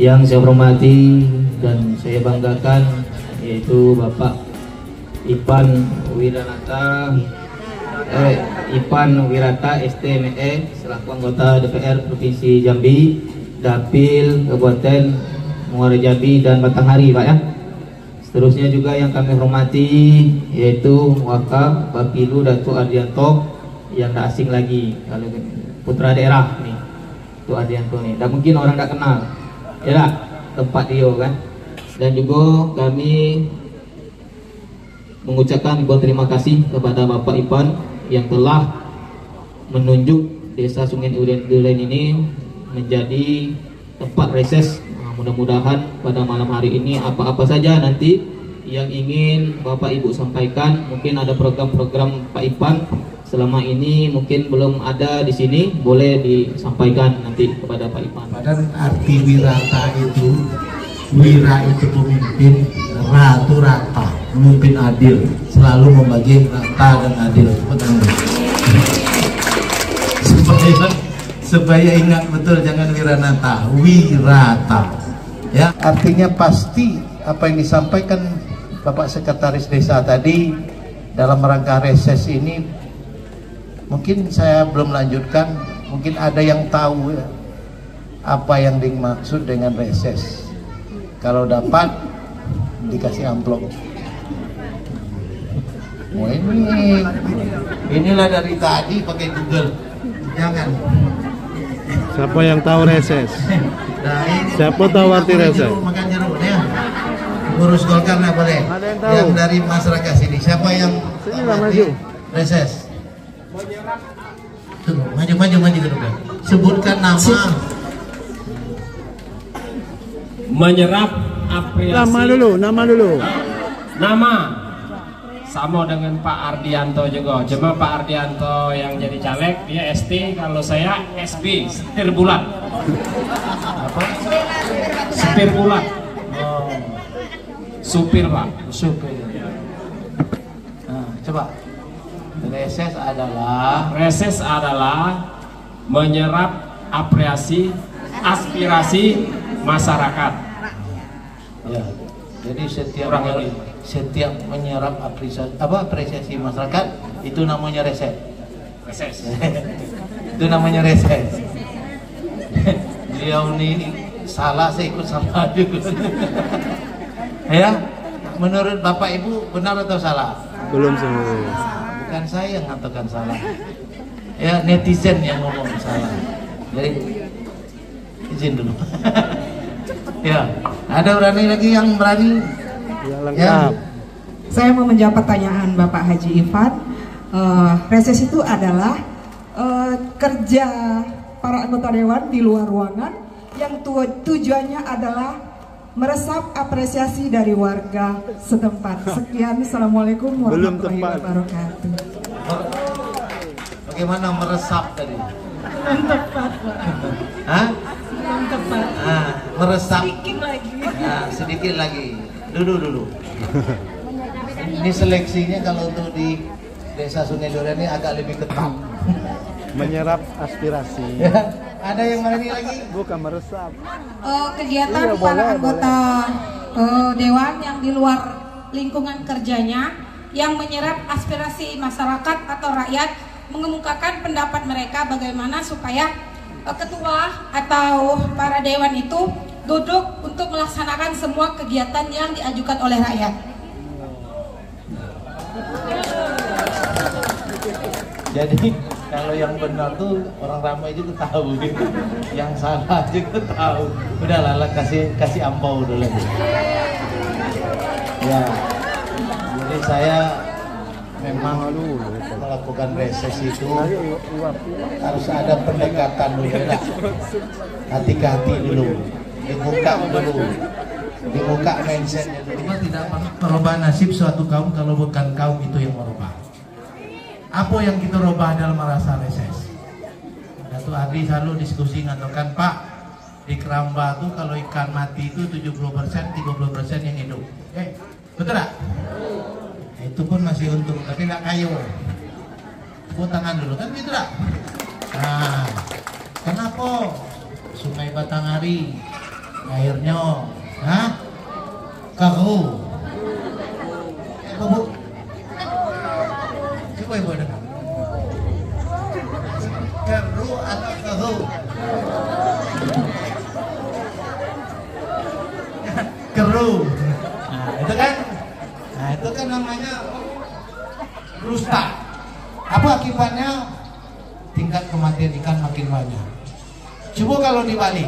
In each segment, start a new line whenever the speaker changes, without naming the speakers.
Yang saya hormati dan saya banggakan yaitu Bapak Ipan Wirata STME selaku anggota DPR Provinsi Jambi, Dapil Kabupaten Muara Jambi dan Batanghari, Pak ya. Seterusnya juga yang kami hormati yaitu Wakaf Bapilu Datuk Ardianto yang tak asing lagi, kalau putra daerah nih, Datuk Ardianto nih. Dan mungkin orang tak kenal, ya lah, tempat dia kan. Dan juga kami mengucapkan terima kasih kepada Bapak Ipan yang telah menunjuk Desa Sungai Duren ini menjadi tempat reses. Mudah-mudahan pada malam hari ini apa-apa saja nanti yang ingin Bapak Ibu sampaikan, mungkin ada program-program Pak Ipan selama ini mungkin belum ada di sini, boleh disampaikan nanti kepada Pak Ipan.
Padahal arti wirata itu, wira itu pemimpin, ratu rata, pemimpin adil, selalu membagi rata dan adil. Supaya ingat betul, jangan wiranata, wirata. Ya, artinya pasti apa yang disampaikan Bapak Sekretaris Desa tadi dalam rangka reses ini, mungkin saya belum lanjutkan, mungkin ada yang tahu ya, apa yang dimaksud dengan reses. Kalau dapat dikasih amplop. Oh inilah dari tadi pakai Google. Jangan.
Siapa yang tahu reses?
Nah,
siapa tahu arti reses?
Makan jeruk ya. Ngurus Golkar nggak boleh.
Ada yang tahu.
Yang dari masyarakat sini. Siapa yang
maju?
Reses. Tuh, maju ke depan. Sebutkan nama.
Menyerap apresiasi.
Nama dulu.
Nama sama dengan Pak Ardianto juga. Cuma Pak Ardianto yang jadi caleg dia ST, kalau saya SB, setir bulat. Apa? Supir bulat. Oh. Supir Pak.
Supir. Nah, coba. Reses adalah
menyerap aspirasi masyarakat.
Ya. Jadi setiap menyerap apresiasi masyarakat itu namanya reses. Itu namanya reses. Beliau ini salah, saya ikut sama juga. Ya, menurut Bapak Ibu benar atau salah?
Belum semua.
Bukan saya yang mengatakan salah. Ya, netizen yang ngomong salah. Jadi izin dulu. Ya, ada berani lagi yang berani?
Ya, lengkap.
Saya mau menjawab pertanyaan Bapak Haji Ifat. Reses itu adalah kerja para anggota dewan di luar ruangan yang tujuannya adalah meresap apresiasi dari warga setempat. Sekian, assalamualaikum warahmatullahi wabarakatuh.
Bagaimana meresap tadi?
Belum tepat, Pak.
Hah?
Belum tepat.
Meresap.
Sedikit lagi.
Sedikit lagi. Dulu. Ini seleksinya kalau untuk di Desa Sungai Duren ini agak lebih ketat.
Menyerap aspirasi.
Ada yang berani lagi?
Bukan meresap.
Kegiatan para anggota dewan yang di luar lingkungan kerjanya yang menyerap aspirasi masyarakat atau rakyat, mengemukakan pendapat mereka bagaimana supaya ketua atau para dewan itu duduk untuk melaksanakan semua kegiatan yang diajukan oleh rakyat.
Jadi kalau yang benar tuh orang ramai juga tahu gitu. Yang salah juga tahu. Udahlah, kasih ampau dulu. Ya. Jadi saya memang melakukan reses itu harus ada pendekatan dulu lah. Hati-hati dulu. Dibuka mindsetnya dulu. Cuma tidak merubah nasib suatu kaum kalau bukan kaum itu yang merubah. Apa yang kita rubah dalam merasa reses? Datuk Ardi selalu diskusi ngatakan, Pak, di Keramba tuh kalau ikan mati itu 70%, 30% yang hidup. Betul tak? Itu pun masih untung, tapi nggak kayu. Tepuk tangan dulu, kan gitu tak? Nah, kenapa Sungai Batanghari airnya, hah? Keruh. Bu, coba ibu dengar. Keruh atau keruh? Keruh. Nah, itu kan namanya rusak. Apa akibatnya? Tingkat kematian ikan makin banyak. Coba kalau dibalik,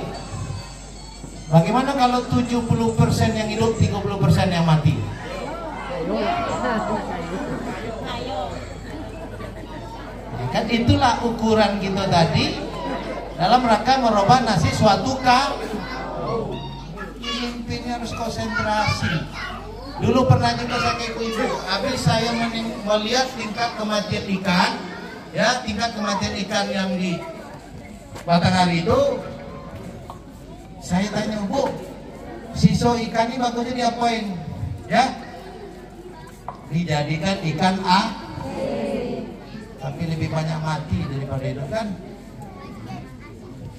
bagaimana kalau 70% yang hidup, 30% yang mati? Ya kan itulah ukuran kita tadi dalam rangka merubah nasib suatu kaum. Pemimpinnya harus konsentrasi. Dulu pernah juga saya ke ibu, habis saya melihat tingkat kematian ikan, ya tingkat kematian ikan yang di Batanghari itu, saya tanya, Bu, sisa ikan ini bagusnya diapain? Ya, dijadikan ikan tapi lebih banyak mati daripada itu kan.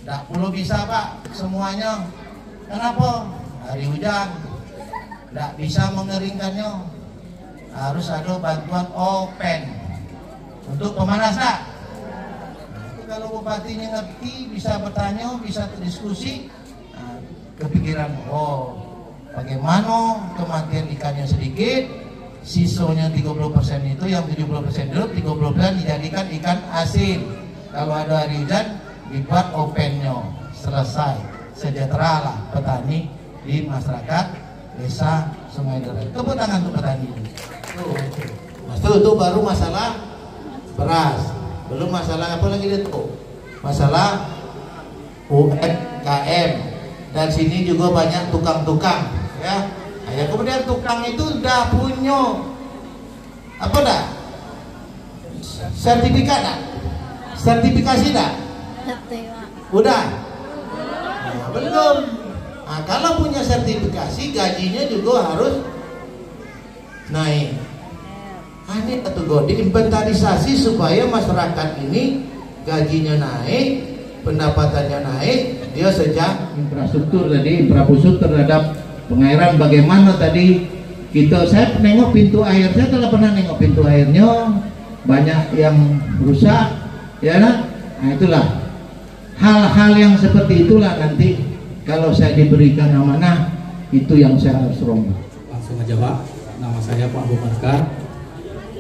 Tidak perlu bisa Pak semuanya. Kenapa? Hari hujan tidak bisa mengeringkannya, harus ada bantuan open untuk pemanasan. Kalau bupatinya ngerti, bisa bertanya, bisa berdiskusi, kepikiran, oh bagaimana kematian ikannya sedikit, sisanya 30% itu, yang 70% hidup, 30% dijadikan ikan asin. Kalau ada hari hujan, dibuat opennya, selesai, sejahteralah petani di masyarakat desa Sungai Deret. Tepuk tangan untuk petani. Itu baru masalah beras. Belum masalah apa lagi itu? Masalah UMKM. Dan sini juga banyak tukang-tukang, ya. Ya kemudian tukang itu udah punya apa dah? Sertifikat dah? Sertifikasi dah? Udah? Nah, belum. Nah, kalau punya sertifikasi, gajinya juga harus naik. Ini satu diinventarisasi supaya masyarakat ini gajinya naik, pendapatannya naik. Dia sejak infrastruktur tadi, infrastruktur terhadap pengairan bagaimana tadi saya nengok pintu air, saya telah pernah nengok pintu airnya banyak yang rusak, ya nah itulah hal-hal yang seperti itulah nanti kalau saya diberikan amanah itu yang saya harus rombak.
Langsung aja Pak, nama saya Pak Abu Bakar,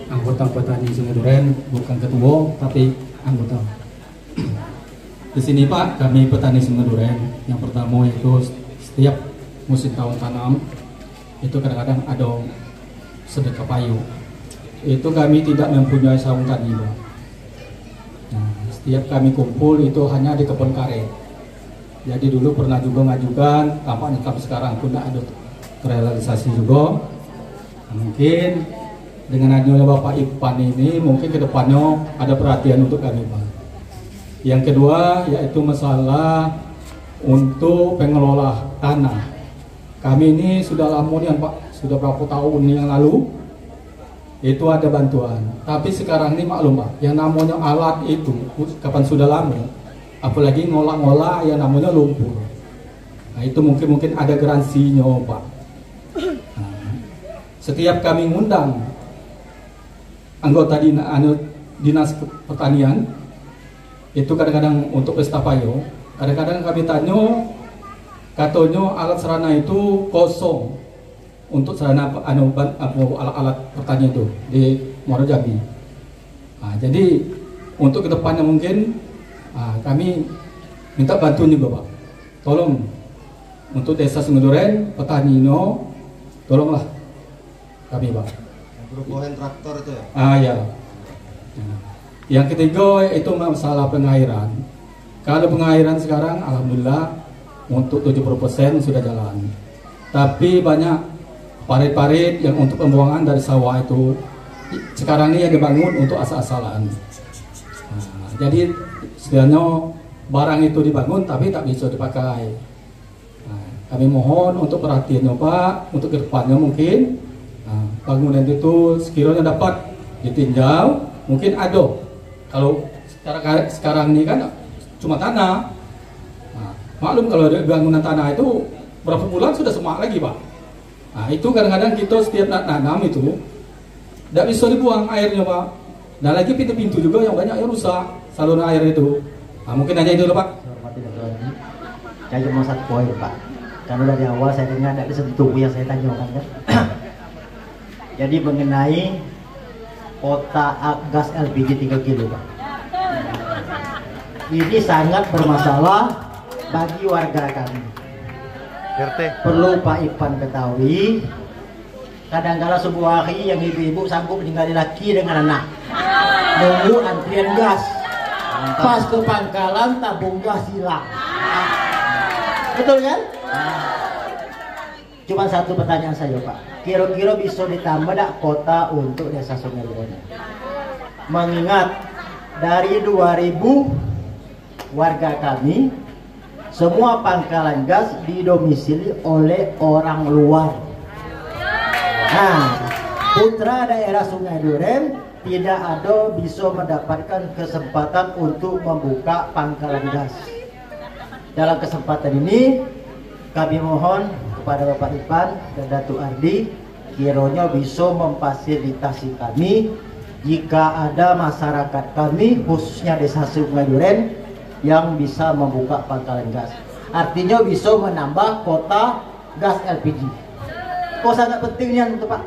anggota petani Sungai Duren, bukan ketua tapi anggota. Di sini Pak, kami petani Sungai Duren, yang pertama itu setiap musim tahun tanam itu kadang-kadang ada sedekah payu. Itu kami tidak mempunyai sarung tani Pak. Nah, setiap kami kumpul itu hanya di kebun karet. Jadi dulu pernah juga ngajukan, tampaknya sampai sekarang pun tidak ada terrealisasi juga. Mungkin dengan adanya Bapak Ipan ini mungkin kedepannya ada perhatian untuk kami Pak. Yang kedua yaitu masalah untuk pengelola tanah. Kami ini sudah lama nih Pak, sudah berapa tahun yang lalu itu ada bantuan. Tapi sekarang ini maklum Pak, yang namanya alat itu kapan sudah lama, apalagi ngolah-ngolah yang namanya lumpur. Nah itu mungkin ada garansinya Pak. Nah, setiap kami ngundang anggota dinas pertanian itu kadang-kadang untuk pesta payo, kadang-kadang kami tanya, katanya alat serana itu kosong untuk serana alat pertanian itu di Muaro Jambi. Nah, jadi untuk kedepannya mungkin kami minta bantuan juga Pak, tolong untuk desa Sungai Duren petaninya, tolonglah kami Pak.
Berhubungan traktor itu ya?
Ya. Yang ketiga itu masalah pengairan. Kalau pengairan sekarang alhamdulillah untuk 70% sudah jalan. Tapi banyak parit-parit yang untuk pembuangan dari sawah itu sekarang ini yang dibangun untuk asal-asalan. Nah, jadi sebenarnya barang itu dibangun tapi tak bisa dipakai. Nah, kami mohon untuk perhatiannya Pak, untuk kedepannya mungkin bangunan itu sekiranya dapat ditinjau, mungkin ada. Kalau sekarang ini kan cuma tanah. Nah, maklum kalau ada bangunan tanah itu berapa bulan sudah semak lagi Pak. Nah itu kadang-kadang kita setiap nanam itu tidak bisa dibuang airnya Pak. Dan lagi pintu-pintu juga yang banyak yang rusak saluran air itu. Nah mungkin hanya itu Pak.
Saya cuma satu poin Pak. Karena dari awal saya dengar tidak disentuh yang saya tanyakan kan. Jadi mengenai kota gas LPG 3 kilo Pak. Ini sangat bermasalah bagi warga kami. Perlu Pak Ipan ketahui, kadang-kala sebuah hari yang ibu-ibu sanggup meninggali laki dengan anak, nunggu antrian gas, pas ke pangkalan tabung gas hilang. Betul kan? Cuma satu pertanyaan saya Pak, kira-kira bisa ditambah tak kota untuk desa Sungai Duren? Mengingat dari 2000 warga kami, semua pangkalan gas didomisili oleh orang luar. Nah, putra daerah Sungai Duren tidak ada bisa mendapatkan kesempatan untuk membuka pangkalan gas. Dalam kesempatan ini, kami mohon kepada Bapak Ipan dan Datuk Ardi, kiranya bisa memfasilitasi kami jika ada masyarakat kami, khususnya desa Sungai Duren, yang bisa membuka pangkalan gas. Artinya bisa menambah kota gas LPG. Kok sangat pentingnya untuk Pak.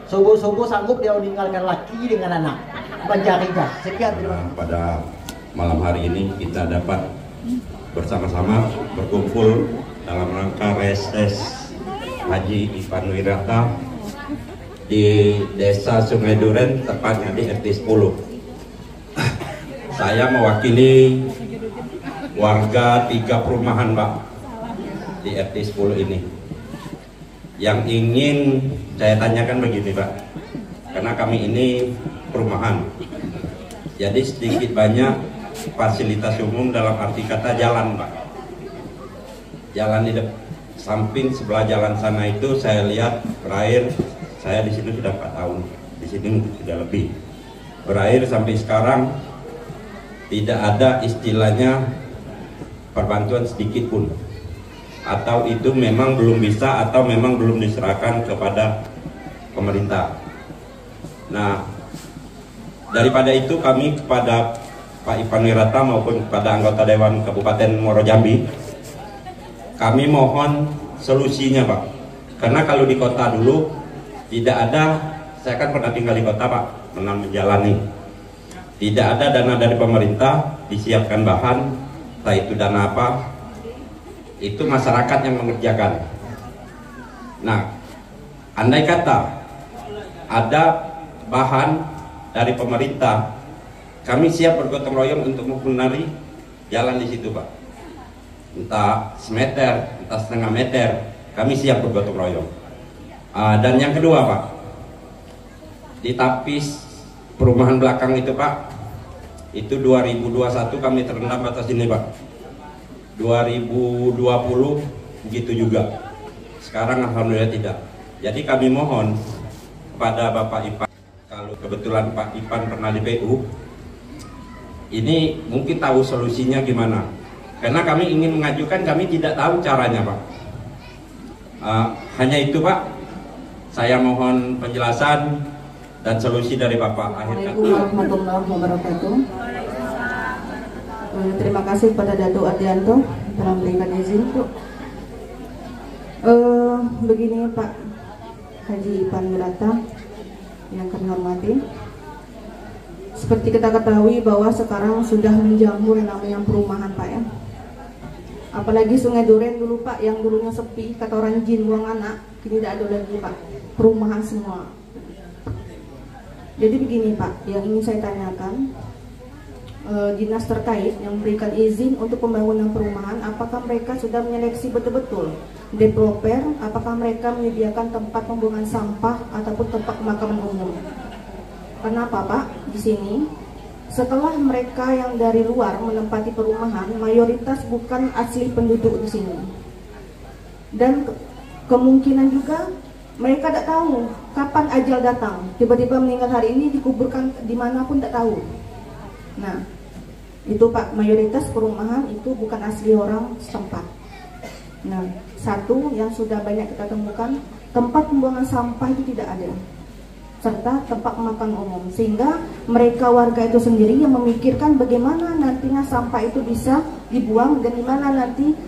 Subuh-subuh sanggup dia meninggalkan laki dengan anak mencari gas. Sekian terima kasih.
Pada malam hari ini kita dapat bersama-sama berkumpul dalam rangka reses Haji Ipan Wirata di Desa Sungai Duren, tepatnya di RT 10. Saya mewakili warga 3 perumahan Pak di RT 10 ini. Yang ingin saya tanyakan begini Pak, karena kami ini perumahan, jadi sedikit banyak fasilitas umum dalam arti kata jalan Pak. Jalan di samping sebelah jalan sana itu saya lihat berair. Saya di sini sudah 4 tahun, di sini sudah lebih. Berair sampai sekarang tidak ada istilahnya perbantuan sedikit pun, atau itu memang belum bisa atau memang belum diserahkan kepada pemerintah. Nah, daripada itu kami kepada Pak Ipan Wirata maupun kepada anggota Dewan Kabupaten Muaro Jambi, kami mohon solusinya Pak, karena kalau di kota dulu tidak ada, saya kan pernah tinggal di kota Pak, pernah menjalani, tidak ada dana dari pemerintah, disiapkan bahan, entah itu dana apa, itu masyarakat yang mengerjakan. Nah, andai kata ada bahan dari pemerintah, kami siap bergotong royong untuk membenahi jalan di situ Pak. Entah semeter, entah setengah meter, kami siap bergotong royong. Dan yang kedua Pak, di tapis perumahan belakang itu Pak, itu 2021 kami terendam batas ini Pak, 2020 begitu juga. Sekarang alhamdulillah tidak. Jadi kami mohon kepada Bapak Ipan, kalau kebetulan Pak Ipan pernah di PU, ini mungkin tahu solusinya gimana, karena kami ingin mengajukan, kami tidak tahu caranya Pak. Hanya itu Pak, saya mohon penjelasan dan solusi dari Bapak.
Assalamualaikum warahmatullahi wabarakatuh. Terima kasih kepada Datuk Ardianto telah memberikan izin untuk begini Pak Haji Ipan Wirata yang kami hormati. Seperti kita ketahui bahwa sekarang sudah menjamur namanya perumahan Pak ya. Apalagi Sungai Duren dulu Pak, yang dulunya sepi, kata orang jin buang anak, kini tidak ada lagi Pak, perumahan semua. Jadi begini Pak, yang ingin saya tanyakan, dinas terkait yang memberikan izin untuk pembangunan perumahan, apakah mereka sudah menyeleksi betul-betul developer, apakah mereka menyediakan tempat pembuangan sampah ataupun tempat pemakaman umum? Kenapa Pak? Di sini setelah mereka yang dari luar menempati perumahan, mayoritas bukan asli penduduk di sini, dan kemungkinan juga mereka tidak tahu kapan ajal datang, tiba-tiba meninggal hari ini, dikuburkan dimanapun tidak tahu. Nah, itu Pak, mayoritas perumahan itu bukan asli orang setempat. Nah, satu yang sudah banyak kita temukan, tempat pembuangan sampah itu tidak ada, serta tempat pemakaman umum, sehingga mereka warga itu sendiri yang memikirkan bagaimana nantinya sampah itu bisa dibuang dan di mana nanti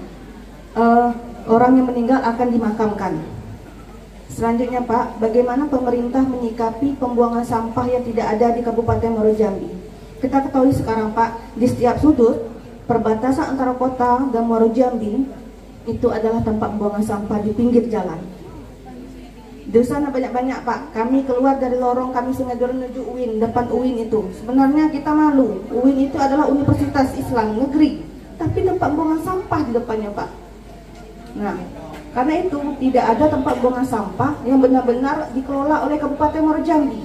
orang yang meninggal akan dimakamkan. Selanjutnya Pak, bagaimana pemerintah menyikapi pembuangan sampah yang tidak ada di Kabupaten Muaro Jambi? Kita ketahui sekarang Pak, di setiap sudut perbatasan antara kota dan Muaro Jambi itu adalah tempat pembuangan sampah di pinggir jalan. Di sana banyak-banyak Pak, kami keluar dari lorong kami sengaja menuju UIN, depan UIN itu. Sebenarnya kita malu, UIN itu adalah Universitas Islam Negeri, tapi tempat pembuangan sampah di depannya Pak. Nah, karena itu tidak ada tempat pembuangan sampah yang benar-benar dikelola oleh Kabupaten Muaro Jambi.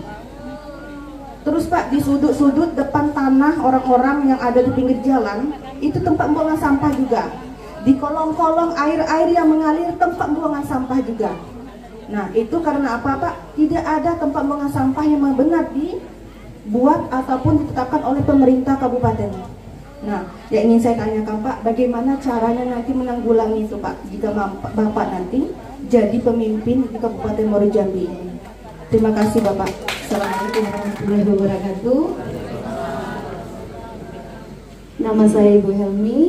Terus Pak, di sudut-sudut depan tanah orang-orang yang ada di pinggir jalan, itu tempat pembuangan sampah juga. Di kolong-kolong air-air yang mengalir, tempat pembuangan sampah juga. Nah, itu karena apa Pak? Tidak ada tempat pembuangan sampah yang benar dibuat ataupun ditetapkan oleh pemerintah kabupaten. Nah, yang ingin saya tanyakan Pak, bagaimana caranya nanti menanggulangi itu Pak, jika Bapak nanti jadi pemimpin di Kabupaten Muaro Jambi ini. Terima kasih Bapak. Assalamualaikum warahmatullahi wabarakatuh.
Nama saya Ibu Helmi.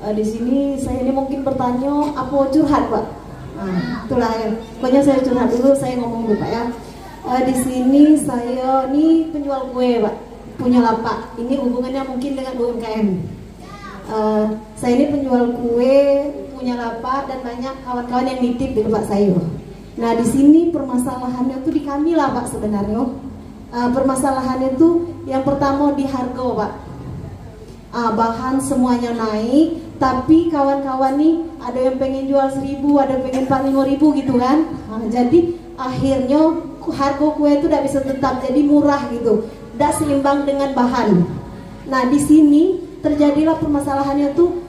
Di sini saya ini mungkin bertanya apa curhat Pak. Nah, itulah ya. Pokoknya saya curhat dulu, saya ngomong dulu Pak ya. Di sini saya ini penjual kue Pak, punya lapak. Ini hubungannya mungkin dengan UMKM. Saya ini penjual kue, punya lapak dan banyak kawan-kawan yang nitip di tempat saya. Nah di sini permasalahannya tuh di kami lah Pak sebenarnya. Permasalahannya tuh yang pertama di harga Pak. Bahan semuanya naik, tapi kawan-kawan nih ada yang pengen jual 1.000, ada yang pengen 45.000 gitu kan. Jadi akhirnya harga kue itu tidak bisa tetap, jadi murah gitu, tidak seimbang dengan bahan. Nah di sini terjadilah permasalahannya tuh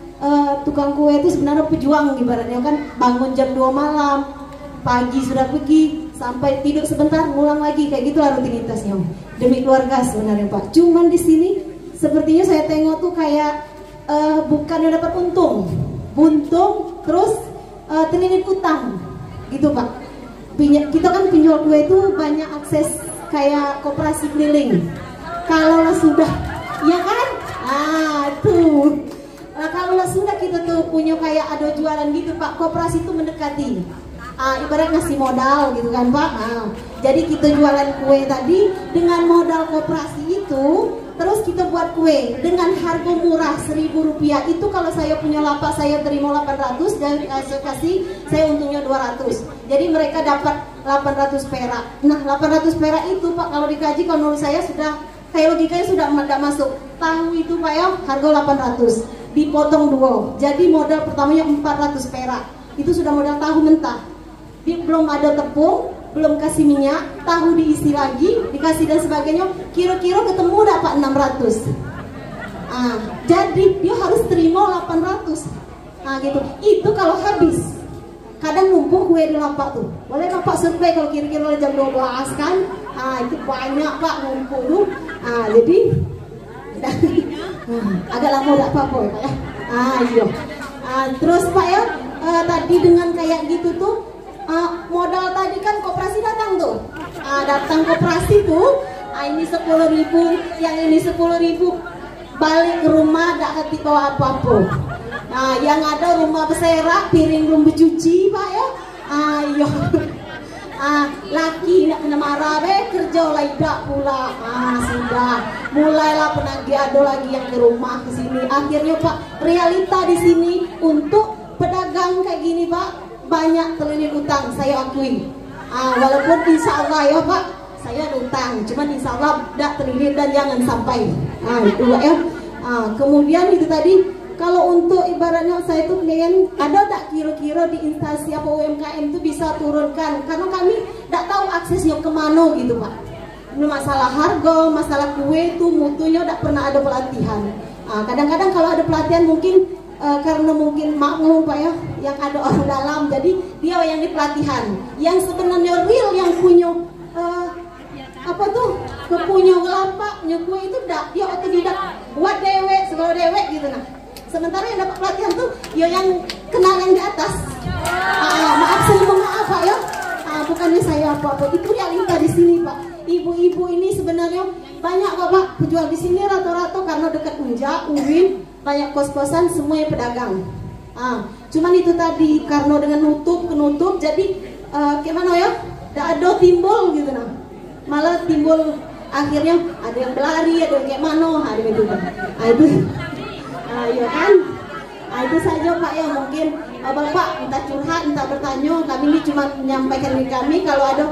tukang kue itu sebenarnya pejuang ibaratnya kan, bangun jam 2 malam, pagi sudah pergi, sampai tidur sebentar, ngulang lagi, kayak gitulah rutinitasnya demi keluarga sebenarnya Pak. Cuman di sini sepertinya saya tengok tuh kayak bukannya dapat untung, buntung, terus terlilit utang gitu Pak. Kita kan penjual kue itu banyak akses kayak koperasi keliling. Kalau sudah, ya kan? Tuh. Kalau sudah kita tuh punya kayak ada jualan gitu Pak, koperasi itu mendekati. Ibarat ngasih modal gitu kan Pak. Jadi kita jualan kue tadi dengan modal koperasi itu, terus kita buat kue dengan harga murah Rp1.000. Itu kalau saya punya lapak saya terima 800 dan saya kasih saya untungnya 200. Jadi mereka dapat 800 perak. Nah 800 perak itu Pak kalau dikaji, kalau menurut saya sudah kayak logikanya sudah tidak masuk. Tahu itu Pak ya, harga 800 dipotong 2, jadi modal pertamanya 400 perak. Itu sudah modal tahu mentah. Belum ada tepung, belum kasih minyak, tahu diisi lagi, dikasih dan sebagainya, kira-kira ketemu dapat 600. Jadi dia harus terima 800. Gitu. Itu kalau habis. Kadang numpuk kue di lapak tuh. Boleh Bapak survei kalau kira-kira jam 12 kan? Itu banyak Pak numpuk tuh. Jadi agak lama udah apa-apa ya Pak ya. Iya. Terus Pak ya, tadi dengan kayak gitu tuh, modal tadi kan koperasi datang tuh. Datang koperasi tuh, ini 10.000, yang ini 10.000, balik ke rumah gak ketik bawa apa-apa. Yang ada rumah berserak, piring belum bercuci Pak ya. Iya. Laki nak kena marah kerja tidak pula. Sudah mulailah penagih ada lagi yang ke rumah ke sini. Akhirnya Pak, realita di sini untuk pedagang kayak gini Pak, banyak terlilit utang, saya akui. Walaupun insya Allah ya Pak, saya ada utang, cuman insya Allah tidak terlilit dan jangan sampai. Itu Pak ya. Kemudian itu tadi, kalau untuk ibaratnya saya tuh pengen ada tak kira-kira di instansi apa UMKM itu bisa turunkan, karena kami tidak tahu aksesnya kemana gitu Pak. Masalah harga, masalah kue itu mutunya tidak pernah ada pelatihan. Kadang-kadang kalau ada pelatihan mungkin karena mungkin maklum Pak ya, yang ada orang dalam, jadi dia yang di pelatihan. Yang sebenarnya real yang punya punya lapak, punya kue itu dia otodidak buat dewek, segala dewek gitu. Nah sementara yang dapat pelatihan tuh ya yang kenal yang di atas. Maaf, saya mohon maaf Pak ya. Bukannya saya apa-apa, itu realita di sini Pak. Ibu-ibu ini sebenarnya banyak kok Pak penjual di sini rata-rata karena dekat Unja, Uwin, banyak kos-kosan semuanya pedagang. Cuman itu tadi karena dengan nutup jadi gimana ya? Tidak ada timbul gitu nah. Malah timbul akhirnya ada yang berlari, ada yang kayak mana, ada gitu Pak. Ya kan? Itu saja Pak ya, mungkin Bapak entah curhat, entah bertanya, kami ini cuma menyampaikan dari kami kalau ada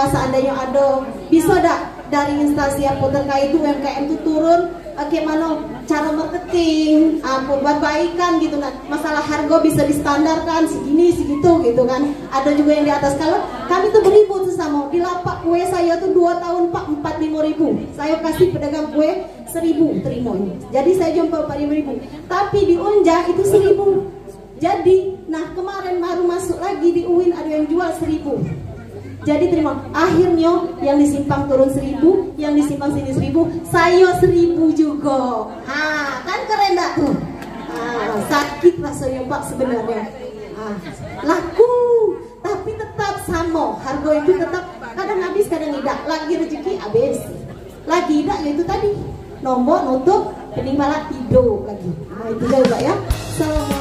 seandainya ada bisa dari instansi yang terkait itu UMKM itu turun gimana cara marketing, perbaikan gitu nah, masalah harga bisa distandarkan segini segitu gitu kan. Ada juga yang di atas. Kalau kami tuh beribut sesama di lapak kue saya tuh 2 tahun Pak 45.000 saya kasih pedagang kue 1.000 terima ini. Jadi saya jual 45.000 tapi di Unja itu 1.000. Jadi nah kemarin baru masuk lagi di Uwin ada yang jual 1.000. Jadi terima, akhirnya yang di Simpang turun 1.000, yang di Simpang sini 1.000, saya 1.000 juga. Kan keren dah tuh. Sakit rasanya Pak sebenarnya. Laku, tapi tetap sama. Harga itu tetap kadang habis, kadang tidak. Lagi rezeki habis, lagi tidak ya itu tadi. Nombok nutup, pening malah tidur lagi. Itu juga ya. Assalamualaikum.